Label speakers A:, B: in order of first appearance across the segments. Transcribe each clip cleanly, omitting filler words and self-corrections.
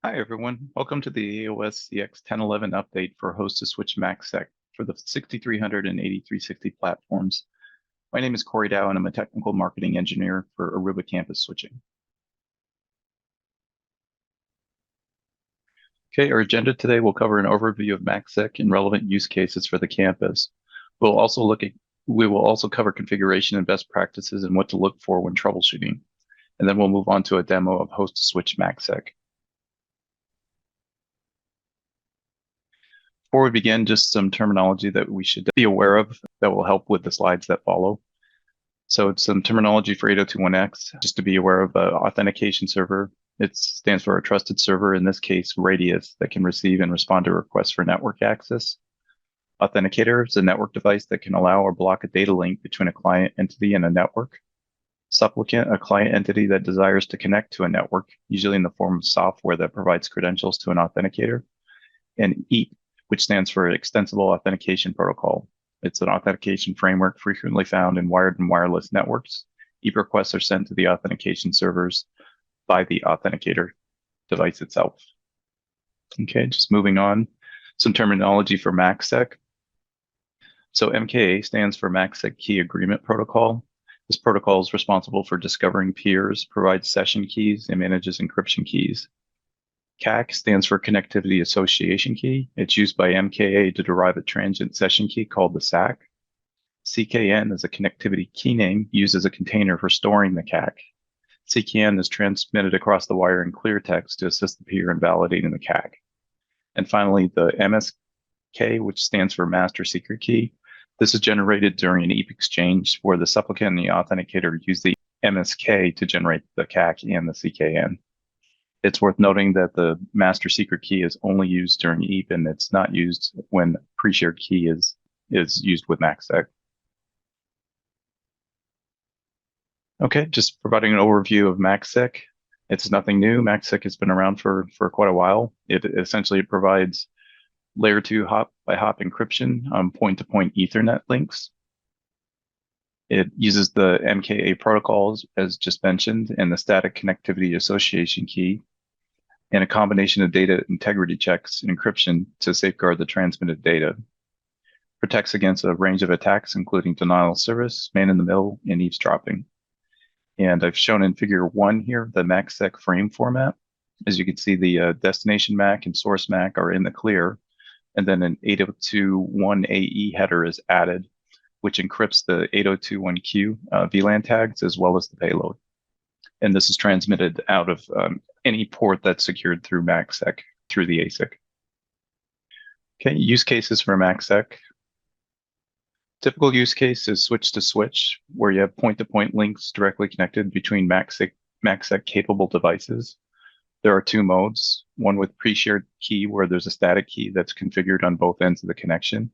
A: Hi, everyone. Welcome to the AOS-CX 10.11 update for host-to-switch MACsec for the 6300 and 8360 platforms. My name is Corey Dow, and I'm a technical marketing engineer for Aruba Campus Switching. Okay, our agenda today will cover an overview of MACsec and relevant use cases for the campus. We will also cover configuration and best practices and what to look for when troubleshooting. And then we'll move on to a demo of host-to-switch MACsec. Before we begin, just some terminology that we should be aware of that will help with the slides that follow. So it's some terminology for 802.1x, just to be aware of authentication server. It stands for a trusted server, in this case, Radius, that can receive and respond to requests for network access. Authenticator is a network device that can allow or block a data link between a client entity and a network. Supplicant, a client entity that desires to connect to a network, usually in the form of software that provides credentials to an authenticator. And EAP, which stands for Extensible Authentication Protocol. It's an authentication framework frequently found in wired and wireless networks. EAP requests are sent to the authentication servers by the authenticator device itself. Okay, just moving on. Some terminology for MACsec. So MKA stands for MACsec Key Agreement Protocol. This protocol is responsible for discovering peers, provides session keys, and manages encryption keys. CAK stands for Connectivity Association Key. It's used by MKA to derive a transient session key called the SAC. CKN is a connectivity key name used as a container for storing the CAK. CKN is transmitted across the wire in clear text to assist the peer in validating the CAK. And finally, the MSK, which stands for Master Secret Key. This is generated during an EAP exchange where the supplicant and the authenticator use the MSK to generate the CAK and the CKN. It's worth noting that the master secret key is only used during EAP, and it's not used when pre-shared key is used with MACsec. Okay, just providing an overview of MACsec. It's nothing new. MACsec has been around for quite a while. It essentially provides layer 2 hop-by-hop encryption on point-to-point Ethernet links. It uses the MKA protocols, as just mentioned, and the static connectivity association key, and a combination of data integrity checks and encryption to safeguard the transmitted data. Protects against a range of attacks, including denial of service, man-in-the-middle, and eavesdropping. And I've shown in figure 1 here the MACsec frame format. As you can see, the destination MAC and source MAC are in the clear, and then an 802.1AE header is added, which encrypts the 802.1Q VLAN tags as well as the payload. And this is transmitted out of any port that's secured through MACsec through the ASIC. Okay, use cases for MACsec. Typical use case is switch to switch, where you have point-to-point links directly connected between MACsec capable devices. There are 2 modes, one with pre-shared key where there's a static key that's configured on both ends of the connection,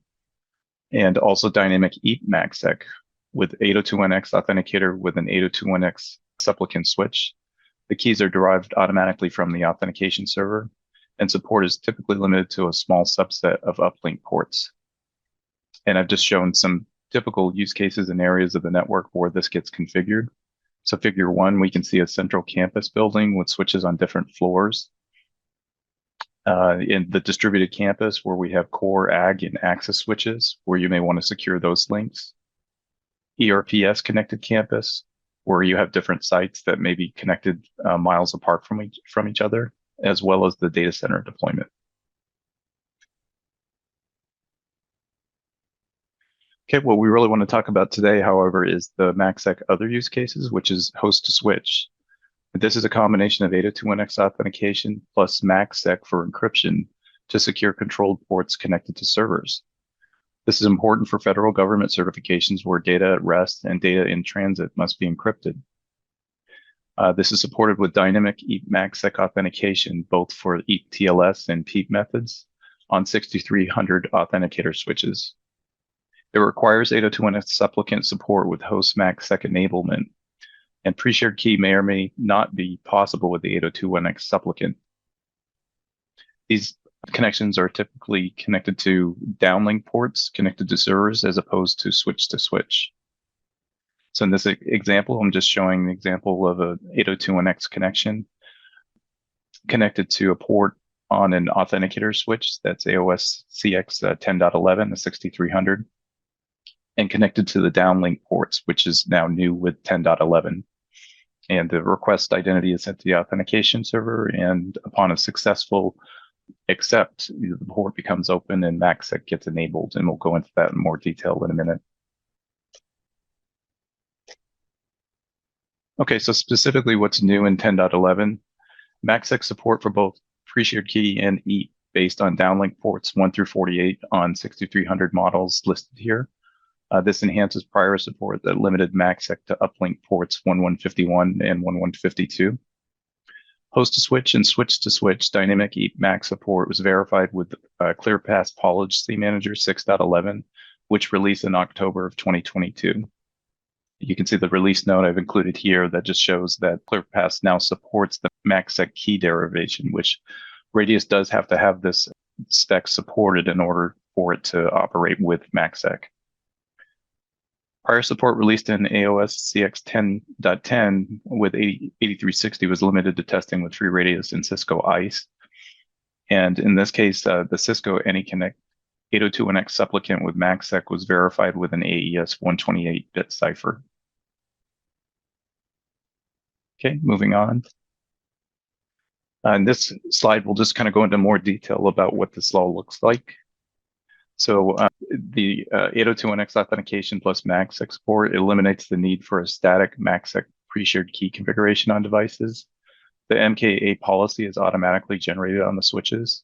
A: and also dynamic EAP MACsec with 802.1x authenticator with an 802.1x supplicant switch. The keys are derived automatically from the authentication server, and support is typically limited to a small subset of uplink ports. And I've just shown some typical use cases in areas of the network where this gets configured. So figure 1, we can see a central campus building with switches on different floors. In the distributed campus where we have core AG and access switches, where you may want to secure those links. ERPS connected campus, where you have different sites that may be connected miles apart from each other, as well as the data center deployment. Okay, what we really want to talk about today, however, is the MACsec other use cases, which is host to switch. This is a combination of 802.1x authentication plus MACsec for encryption to secure controlled ports connected to servers. This is important for federal government certifications where data at rest and data in transit must be encrypted. This is supported with dynamic MACsec authentication, both for EAP-TLS and PEEP methods on 6300 authenticator switches. It requires 802.1x supplicant support with host MACsec enablement, and pre-shared key may or may not be possible with the 802.1x supplicant. These connections are typically connected to downlink ports connected to servers as opposed to switch. So in this example, I'm just showing the example of a 802.1x connection. connected to a port on an Authenticator switch that's AOS-CX 10.11, the 6300, and connected to the downlink ports, which is now new with 10.11. And the request identity is sent to the authentication server, and upon a successful accept, the port becomes open and MACsec gets enabled, and we'll go into that in more detail in a minute. Okay, so specifically what's new in 10.11, MACsec support for both pre-shared key and EAP based on downlink ports 1 through 48 on 6300 models listed here. This enhances prior support that limited MACsec to uplink ports 1151 and 1152. Host to switch and switch to switch dynamic EAP MAC support was verified with ClearPass Policy Manager 6.11, which released in October of 2022. You can see the release note I've included here that just shows that ClearPass now supports the MACsec key derivation, which Radius does have to have this spec supported in order for it to operate with MACsec. Prior support released in AOS-CX 10.10 with 8360 was limited to testing with FreeRadius and Cisco ICE. And in this case, the Cisco AnyConnect 802.1x supplicant with MACsec was verified with an AES 128-bit cipher. Okay, moving on. In this slide, we'll just kind of go into more detail about what this law looks like. So the 802.1x authentication plus MACsec support eliminates the need for a static MACsec pre-shared key configuration on devices. The MKA policy is automatically generated on the switches,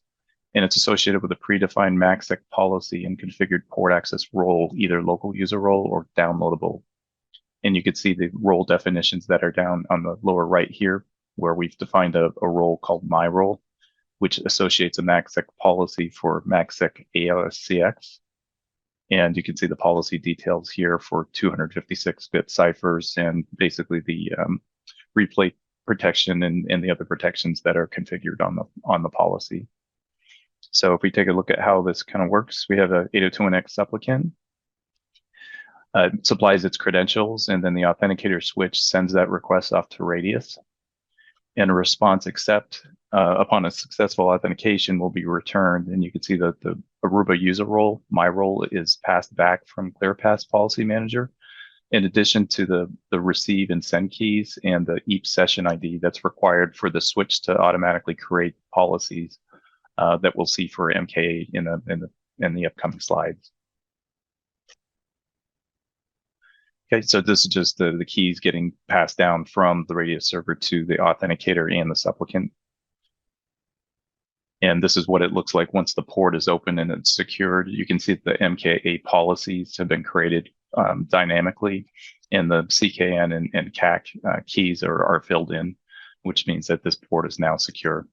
A: and it's associated with a predefined MACsec policy and configured port access role, either local user role or downloadable. And you can see the role definitions that are down on the lower right here, where we've defined a role called my role, which associates a MACsec policy for MACsec AOS-CX. And you can see the policy details here for 256-bit ciphers and basically the replay protection and the other protections that are configured on the policy. So if we take a look at how this kind of works, we have a 802.1x supplicant. Supplies its credentials, and then the authenticator switch sends that request off to Radius. And a response accept upon a successful authentication will be returned. And you can see that the Aruba user role, my role, is passed back from ClearPass Policy Manager, in addition to the receive and send keys and the EAP session ID that's required for the switch to automatically create policies that we'll see for MKA in the upcoming slides. Okay, so this is just the keys getting passed down from the Radius server to the authenticator and the supplicant. And this is what it looks like once the port is open and it's secured. You can see that the MKA policies have been created dynamically, and the CKN and CAC keys are filled in, which means that this port is now secure.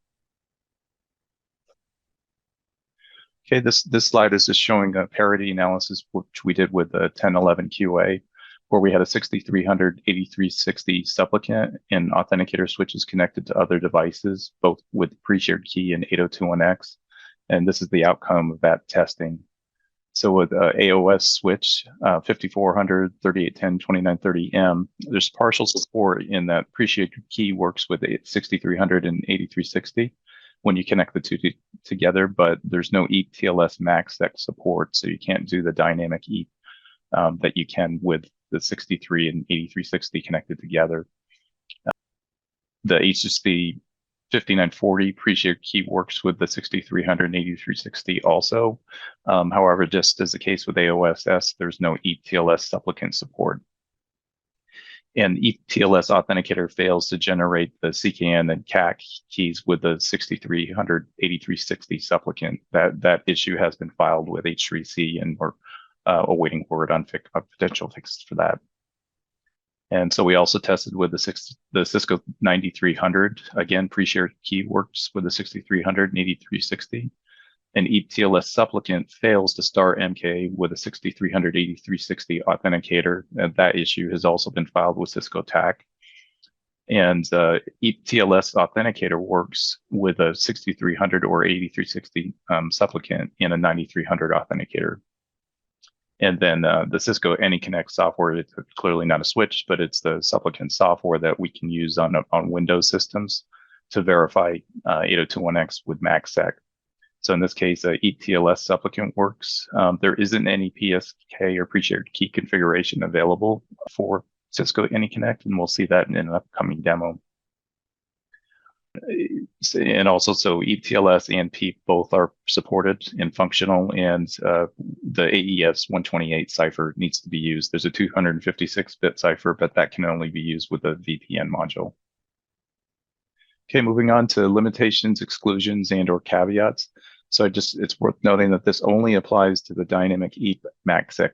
A: Okay, this slide is just showing a parity analysis, which we did with the 10.11 QA, where we had a 6300 8360 supplicant and authenticator switches connected to other devices, both with pre-shared key and 802.1x. And this is the outcome of that testing. So with AOS switch 5400, 3810, 2930M, there's partial support in that pre-shared key works with 6300 and 8360 when you connect the two together, but there's no EAP-TLS MACsec support, so you can't do the dynamic EAP that you can with the 63 and 8360 connected together. The HSC 5940 pre-shared key works with the 6300 and 8360 also. However, just as the case with AOS-S, there's no EAP-TLS supplicant support. And EAP-TLS Authenticator fails to generate the CKN and CAC keys with the 6300 8360 supplicant. That issue has been filed with H3C, and we're awaiting word on potential fixes for that. And so we also tested with the Cisco 9300. Again, pre-shared key works with the 6300 and 8360. And EAP-TLS supplicant fails to start MK with a 6300 8360 authenticator. And that issue has also been filed with Cisco TAC. And EAP-TLS authenticator works with a 6300 or 8360 supplicant and a 9300 authenticator. And then the Cisco AnyConnect software, it's clearly not a switch, but it's the supplicant software that we can use on Windows systems. to verify 802.1x with MACsec. So in this case, EAP-TLS supplicant works. There isn't any PSK or pre-shared key configuration available for Cisco AnyConnect, and we'll see that in an upcoming demo. And also, so EAP-TLS and PEEP both are supported and functional, and the AES-128 cipher needs to be used. There's a 256-bit cipher, but that can only be used with a VPN module. Okay, moving on to limitations, exclusions, and/or caveats. So it's worth noting that this only applies to the dynamic EAP MACsec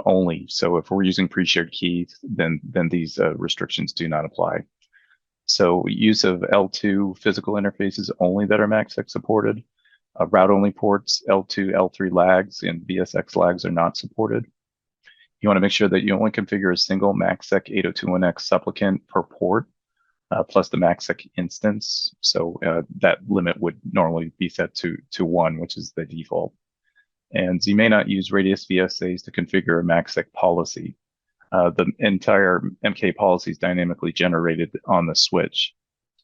A: only. So if we're using pre-shared keys, then these restrictions do not apply. So use of L2 physical interfaces only that are MACsec supported. Route-only ports, L2, L3 lags, and VSX lags are not supported. You want to make sure that you only configure a single MACsec 802.1x supplicant per port, plus the MACsec instance. So that limit would normally be set to 1, which is the default. And you may not use radius VSAs to configure a MACsec policy. The entire MK policy is dynamically generated on the switch.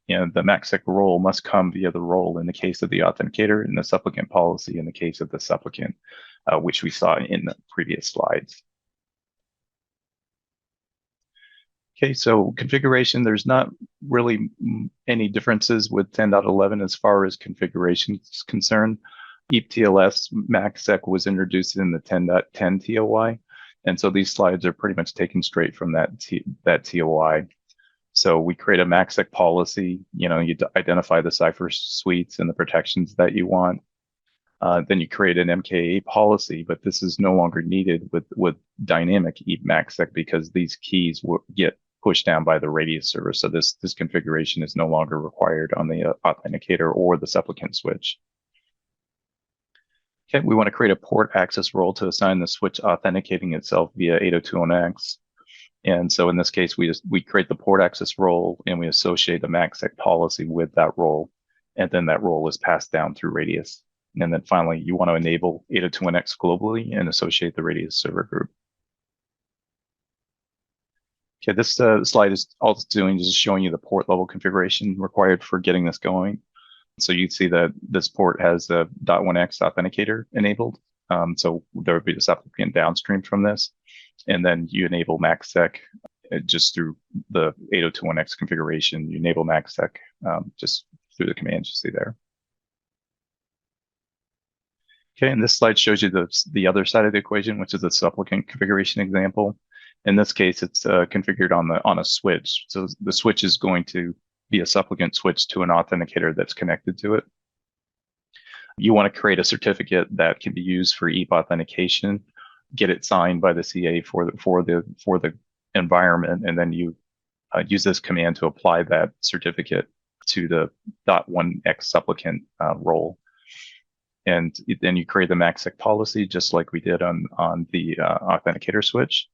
A: And the MACsec role must come via the role in the case of the authenticator and the supplicant policy in the case of the supplicant, which we saw in the previous slides. Okay, so configuration, there's not really any differences with 10.11 as far as configuration is concerned. EAP-TLS MACsec was introduced in the 10.10 TOI, and so these slides are pretty much taken straight from that TOI. So we create a MACsec policy, you identify the cipher suites and the protections that you want. Then you create an MKA policy, but this is no longer needed with dynamic EAP MACsec because these keys will get pushed down by the radius server. So this configuration is no longer required on the authenticator or the supplicant switch. Okay, we want to create a port access role to assign the switch authenticating itself via 802.1x. And so in this case, we create the port access role and we associate the MACsec policy with that role. And then that role is passed down through radius. And then finally, you want to enable 802.1x globally and associate the radius server group. Okay, this slide is all it's doing is just showing you the port level configuration required for getting this going. So you'd see that this port has a .1x authenticator enabled. So there would be the supplicant downstream from this. And then you enable MACsec just through the 802.1x configuration. You enable MACsec just through the commands you see there. Okay, and this slide shows you the other side of the equation, which is the supplicant configuration example. In this case, it's configured on a switch. So the switch is going to be a supplicant switch to an authenticator that's connected to it. You want to create a certificate that can be used for EAP authentication, get it signed by the CA for the environment, and then you use this command to apply that certificate to the .1x supplicant role. And then you create the MACsec policy just like we did on the authenticator switch.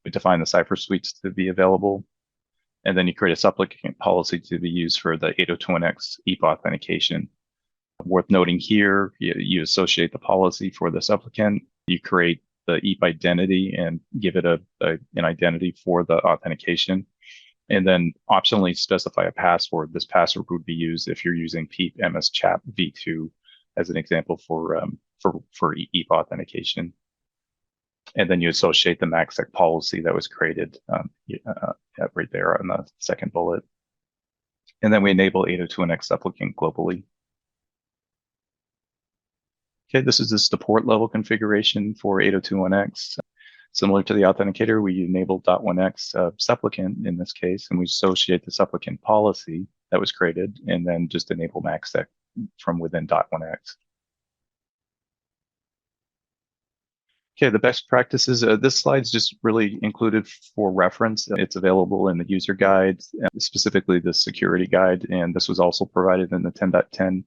A: We define the cipher suites to be available. And then you create a supplicant policy to be used for the 802.1x EAP authentication. Worth noting here, you associate the policy for the supplicant. You create the EAP identity and give it an identity for the authentication. And then optionally specify a password. This password would be used if you're using PEEP MS Chat v2 as an example for EAP authentication. And then you associate the MACsec policy that was created right there on the second bullet. And then we enable 802.1x supplicant globally. Okay, this is just the port level configuration for 802.1x. Similar to the authenticator, we enable .1x supplicant in this case, and we associate the supplicant policy that was created, and then just enable MACsec from within .1x. Okay, the best practices. This slide's just really included for reference. It's available in the user guide, specifically the security guide, and this was also provided in the 10.10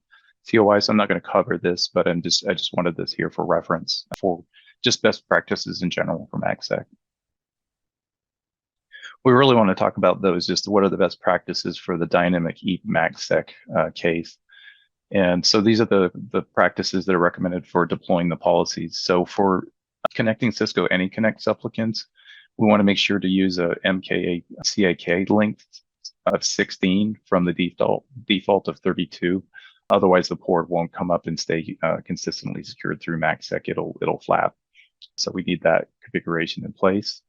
A: TOI. So I'm not going to cover this, but I just wanted this here for reference for just best practices in general for MACsec. We really want to talk about those. Just what are the best practices for the dynamic EAP MACsec case. And so these are the practices that are recommended for deploying the policies. So for connecting Cisco AnyConnect supplicants, we want to make sure to use a MKA CAK linked of 16 from the default of 32. Otherwise, the port won't come up and stay consistently secured through MACsec. It'll flap. So we need that configuration in place.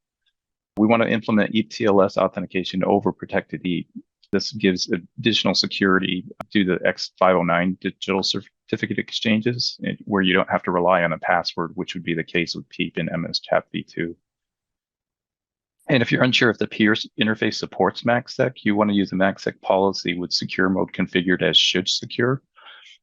A: We want to implement EAP-TLS authentication over protected EAP. This gives additional security due to X509 digital certificate exchanges, where you don't have to rely on a password, which would be the case with PEEP and MS-CHAP v2. And if you're unsure if the peer interface supports MACsec, you want to use a MACsec policy with secure mode configured as should secure.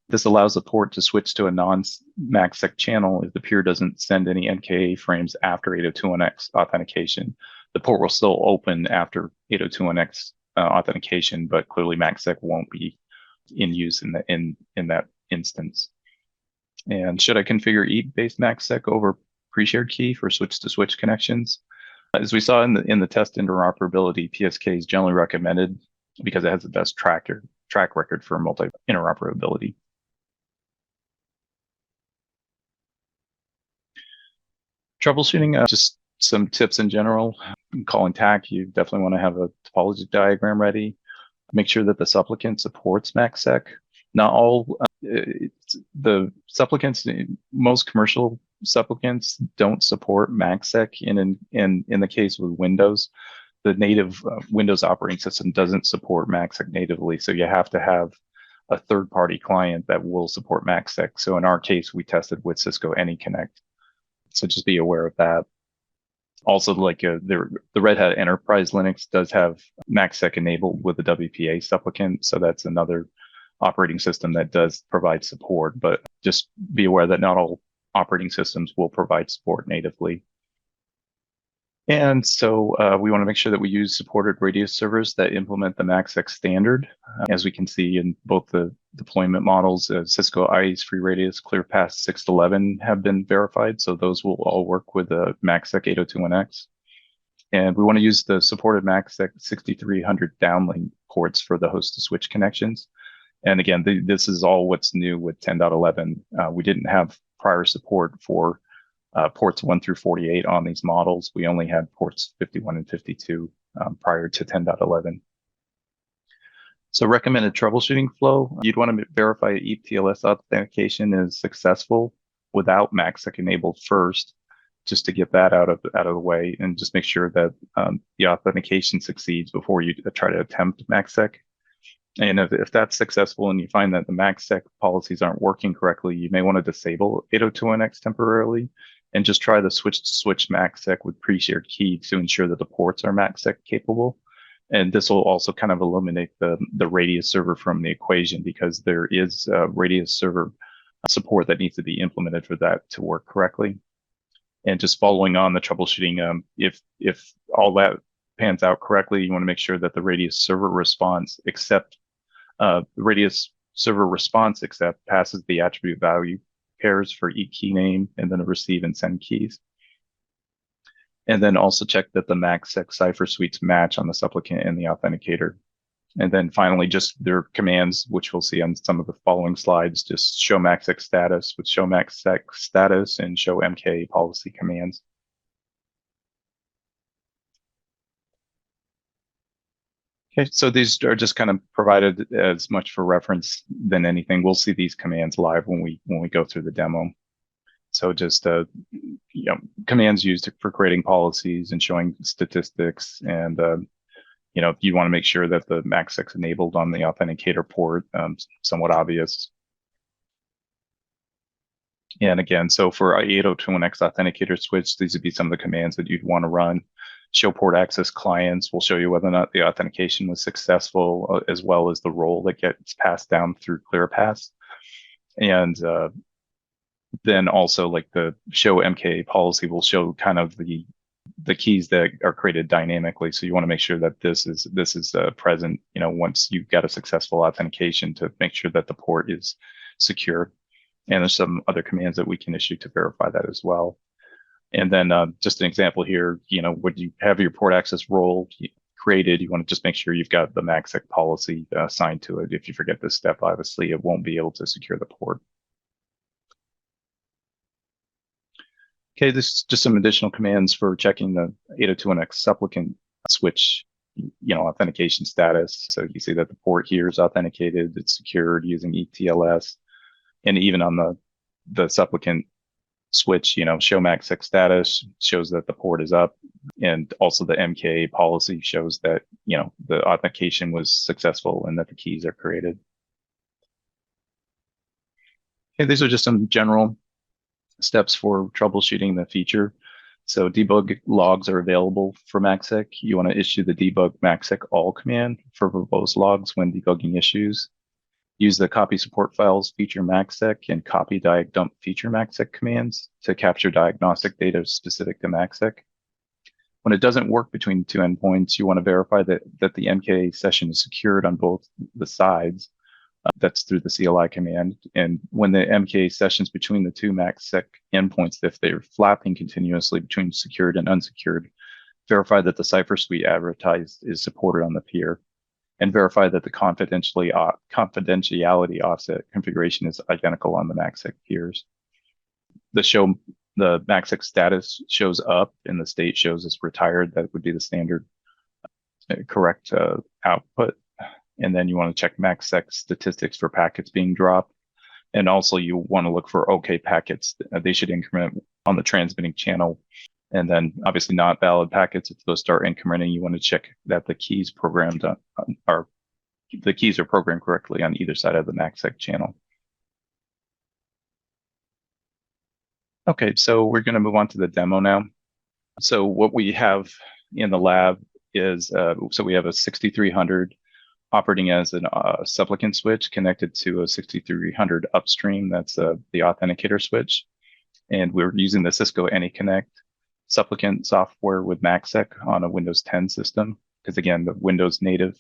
A: This allows the port to switch to a non-MACsec channel if the peer doesn't send any NKA frames after 802.1x authentication. The port will still open after 802.1x authentication, but clearly MACsec won't be in use in that instance. And should I configure EAP-based MACsec over pre-shared key for switch-to-switch connections? As we saw in the test interoperability, PSK is generally recommended because it has the best track record for multi-interoperability. Troubleshooting, just some tips in general. Calling TAC, you definitely want to have a topology diagram ready. Make sure that the supplicant supports MACsec. Not all the supplicants, most commercial supplicants don't support MACsec. In the case with Windows, the native Windows operating system doesn't support MACsec natively, so you have to have a third-party client that will support MACsec. So in our case, we tested with Cisco AnyConnect. So just be aware of that. Also, like the Red Hat Enterprise Linux does have MACsec enabled with the WPA supplicant, so that's another operating system that does provide support. But just be aware that not all operating systems will provide support natively. And so we want to make sure that we use supported radius servers that implement the MACsec standard. As we can see in both the deployment models, Cisco IA's free radius ClearPath 611 have been verified. So those will all work with the MACsec 802.1x. And we want to use the supported MACsec 6300 downlink ports for the host to switch connections. And again, this is all what's new with 10.11. We didn't have prior support for ports 1 through 48 on these models. We only had ports 51 and 52 prior to 10.11. So recommended troubleshooting flow, you'd want to verify EAP-TLS authentication is successful without MACsec enabled first, just to get that out of the way, and just make sure that the authentication succeeds before you try to attempt MACsec. And if that's successful and you find that the MACsec policies aren't working correctly, you may want to disable 802.1x temporarily and just try the switch MACsec with pre-shared key to ensure that the ports are MACsec capable. And this will also kind of eliminate the radius server from the equation, because there is radius server support that needs to be implemented for that to work correctly. And just following on the troubleshooting, if all that pans out correctly, you want to make sure that the radius server response accept passes the attribute value pairs for each key name and then the receive and send keys. And then also check that the MACsec cipher suites match on the supplicant and the authenticator. And then finally, just their commands, which we'll see on some of the following slides, just show MACsec status with show MACsec status and show MK policy commands. Okay, so these are just kind of provided as much for reference than anything. We'll see these commands live when we go through the demo. So just commands used for creating policies and showing statistics, and you want to make sure that the MACsec's enabled on the authenticator port, somewhat obvious. And again, so for 802.1x authenticator switch, these would be some of the commands that you'd want to run. Show port access clients will show you whether or not the authentication was successful, as well as the role that gets passed down through ClearPass. And then also, like, the show MK policy will show kind of the keys that are created dynamically. So you want to make sure that this is present, once you've got a successful authentication, to make sure that the port is secure. And there's some other commands that we can issue to verify that as well. And then just an example here, when you have your port access role created, you want to just make sure you've got the MACsec policy assigned to it. If you forget this step, obviously, it won't be able to secure the port. Okay, this is just some additional commands for checking the 802.1x supplicant switch authentication status. So you see that the port here is authenticated, it's secured using EAP-TLS, and even on the supplicant switch, show MACsec status shows that the port is up, and also the MK policy shows that the authentication was successful and that the keys are created. Okay, these are just some general steps for troubleshooting the feature. So debug logs are available for MACsec. You want to issue the debug MACsec all command for verbose logs when debugging issues. Use the copy support files feature MACsec and copy diag dump feature MACsec commands to capture diagnostic data specific to MACsec. When it doesn't work between the two endpoints, you want to verify that the MK session is secured on both the sides. That's through the CLI command. And when the MK sessions between the two MACsec endpoints, if they're flapping continuously between secured and unsecured, verify that the cipher suite advertised is supported on the peer, and verify that the confidentiality offset configuration is identical on the MACsec peers. The MACsec status shows up and the state shows as retired. That would be the standard correct output. And then you want to check MACsec statistics for packets being dropped. And also you want to look for OK packets. They should increment on the transmitting channel. And then obviously not valid packets, if those start incrementing, you want to check that the keys are programmed correctly on either side of the MACsec channel. Okay, so we're going to move on to the demo now. So what we have in the lab is, so we have a 6300 operating as a supplicant switch connected to a 6300 upstream. That's the Authenticator switch. And we're using the Cisco AnyConnect supplicant software with MACsec on a Windows 10 system. Because again, the Windows native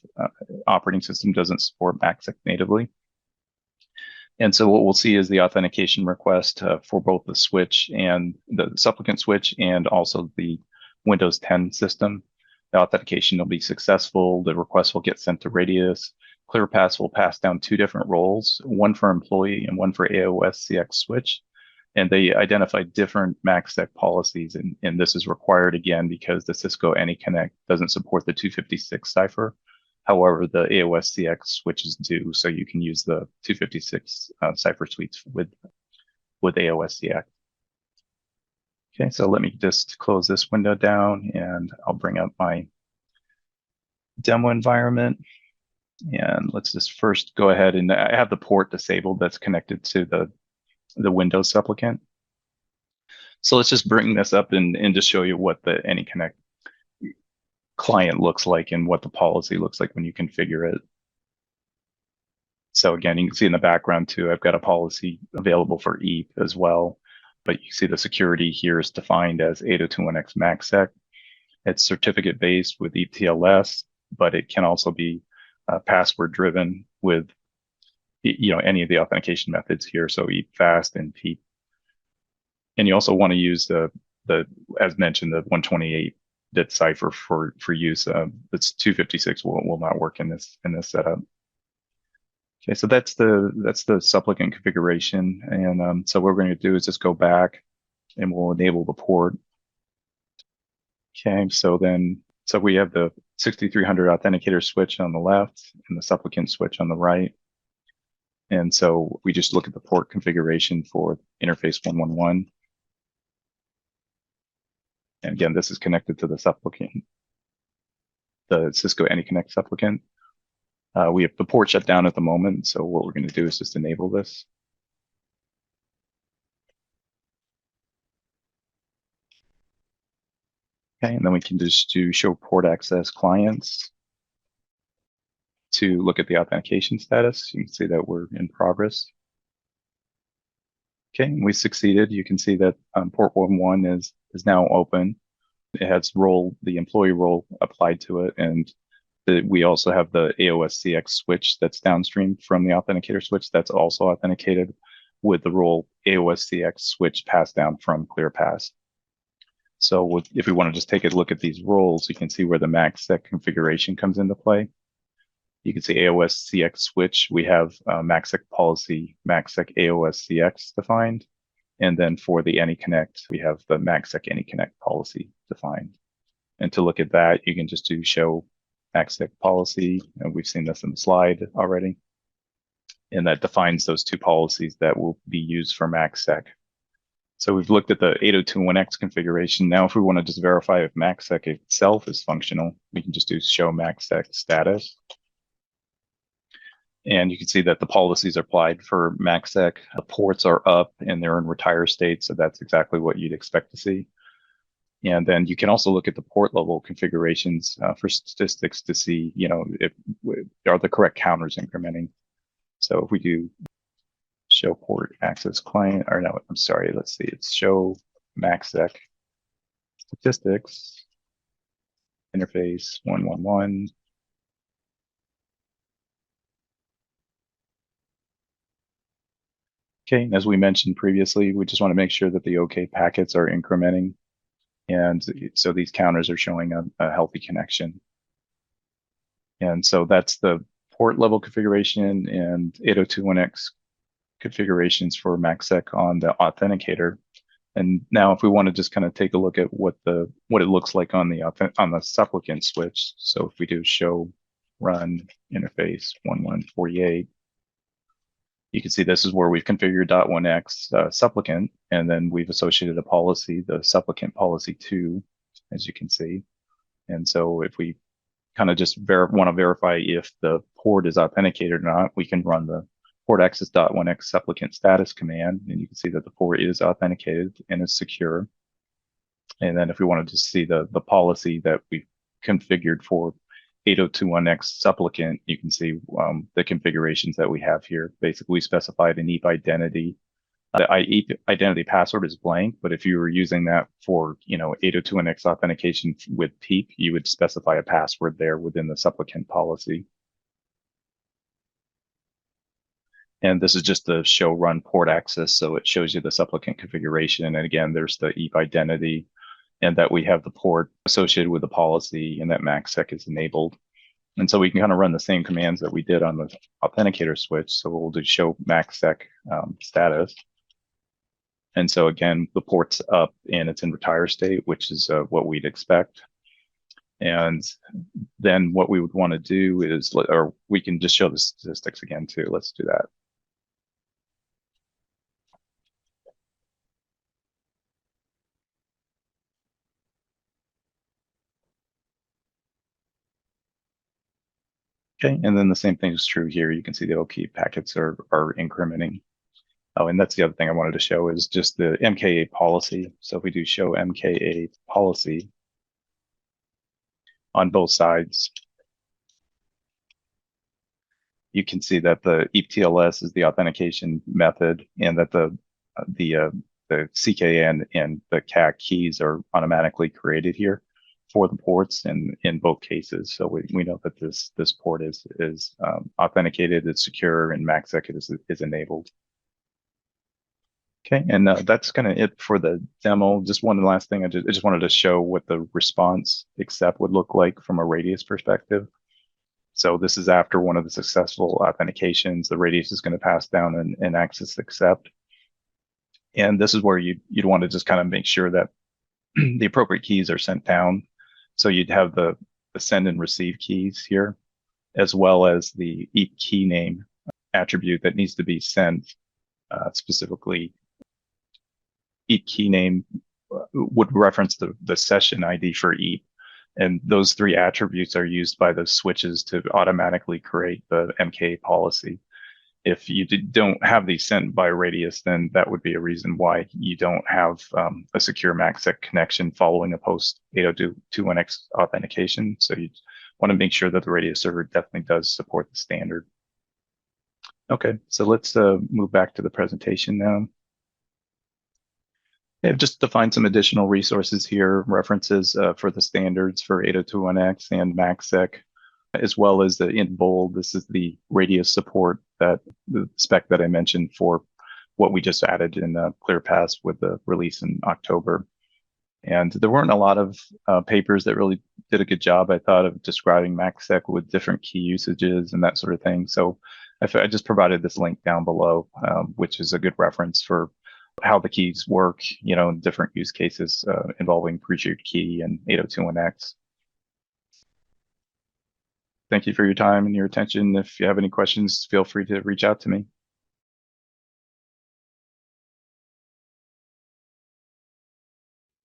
A: operating system doesn't support MACsec natively. And so what we'll see is the authentication request for both the switch and the supplicant switch and also the Windows 10 system. The authentication will be successful. The request will get sent to Radius. ClearPass will pass down two different roles, one for employee and one for AOS-CX switch. And they identify different MACsec policies. And this is required again because the Cisco AnyConnect doesn't support the 256 cipher. However, the AOS-CX switches do, so you can use the 256 cipher suites with AOS-CX. Okay, so let me just close this window down and I'll bring up my demo environment. And let's just first go ahead and I have the port disabled that's connected to the Windows supplicant. So let's just bring this up and just show you what the AnyConnect client looks like and what the policy looks like when you configure it. So again, you can see in the background too, I've got a policy available for EAP as well. But you see the security here is defined as 8021X MACsec. It's certificate based with EAP-TLS, but it can also be password driven with any of the authentication methods here. So EAP-FAST and PEEP. And you also want to use the as mentioned, the 128-bit cipher for use. It's 256 will not work in this setup. Okay, so that's the supplicant configuration, and so what we're going to do is just go back, and we'll enable the port. Okay, so we have the 6300 Authenticator switch on the left and the supplicant switch on the right, and so we just look at the port configuration for interface 111. And again, this is connected to the supplicant, the Cisco AnyConnect supplicant. We have the port shut down at the moment, so what we're going to do is just enable this. Okay, and then we can just do show port access clients to look at the authentication status. You can see that we're in progress. Okay, and we succeeded. You can see that port 11 is now open. It has the employee role applied to it, and we also have the AOS-CX switch that's downstream from the Authenticator switch that's also authenticated with the role AOS-CX switch passed down from ClearPass. So if we want to just take a look at these roles, you can see where the MACsec configuration comes into play. You can see AOS-CX switch, we have MACsec policy, MACsec AOS-CX defined. And then for the AnyConnect, we have the MACsec AnyConnect policy defined. And to look at that, you can just do show MACsec policy, and we've seen this in the slide already. And that defines those two policies that will be used for MACsec. So we've looked at the 802.1x configuration. Now, if we want to just verify if MACsec itself is functional, we can just do show MACsec status. And you can see that the policies are applied for MACsec. The ports are up and they're in retire state. So that's exactly what you'd expect to see. And then you can also look at the port level configurations for statistics to see, if are the correct counters incrementing. So if we do show port access client, or no, I'm sorry, let's see, it's show MACsec statistics, interface 111. Okay, as we mentioned previously, we just want to make sure that the OK packets are incrementing. And so these counters are showing a healthy connection. And so that's the port level configuration and 802.1x configurations for MACsec on the Authenticator. And now if we want to just kind of take a look at what it looks like on the Supplicant switch. So if we do show run interface 1148, you can see this is where we've configured .1x Supplicant, and then we've associated a policy, the Supplicant policy 2, as you can see. And so if we kind of just want to verify if the port is authenticated or not, we can run the port access .1x Supplicant status command, and you can see that the port is authenticated and is secure. And then if we wanted to see the policy that we configured for 802.1x Supplicant, you can see the configurations that we have here. Basically, we specified an EAP identity. The EAP identity password is blank, but if you were using that for 802.1x authentication with PEEP, you would specify a password there within the Supplicant policy. And this is just the show run port access, so it shows you the Supplicant configuration. And again, there's the EAP identity, and that we have the port associated with the policy, and that MACsec is enabled. And so we can kind of run the same commands that we did on the Authenticator switch. So we'll do show MACsec status. And so again, the port's up and it's in retire state, which is what we'd expect. And then what we would want to do is, or we can just show the statistics again too. Let's do that. Okay, and then the same thing is true here. You can see the OK packets are incrementing. Oh, and that's the other thing I wanted to show is just the MKA policy. So if we do show MKA policy on both sides, you can see that the EAP-TLS is the authentication method, and that the CKN and the CAC keys are automatically created here for the ports in both cases. So we know that this port is authenticated, it's secure, and MACsec is enabled. Okay, and that's kind of it for the demo. Just one last thing, I just wanted to show what the response accept would look like from a radius perspective. So this is after one of the successful authentications. The radius is going to pass down and access accept. And this is where you'd want to just kind of make sure that the appropriate keys are sent down. So you'd have the send and receive keys here, as well as the EAP key name attribute that needs to be sent. Specifically, EAP key name would reference the session ID for EAP. And those three attributes are used by the switches to automatically create the MKA policy. If you don't have these sent by radius, then that would be a reason why you don't have a secure MACsec connection following a post 802.1x authentication. So you want to make sure that the radius server definitely does support the standard. Okay, so let's move back to the presentation now. I've just defined some additional resources here, references for the standards for 802.1x and MACsec, as well as in bold, this is the radius support, that the spec that I mentioned for what we just added in ClearPass with the release in October. And there weren't a lot of papers that really did a good job, I thought, of describing MACsec with different key usages and that sort of thing. So I just provided this link down below, which is a good reference for how the keys work, in different use cases involving pre-shared key and 802.1x. Thank you for your time and your attention. If you have any questions, feel free to reach out to me.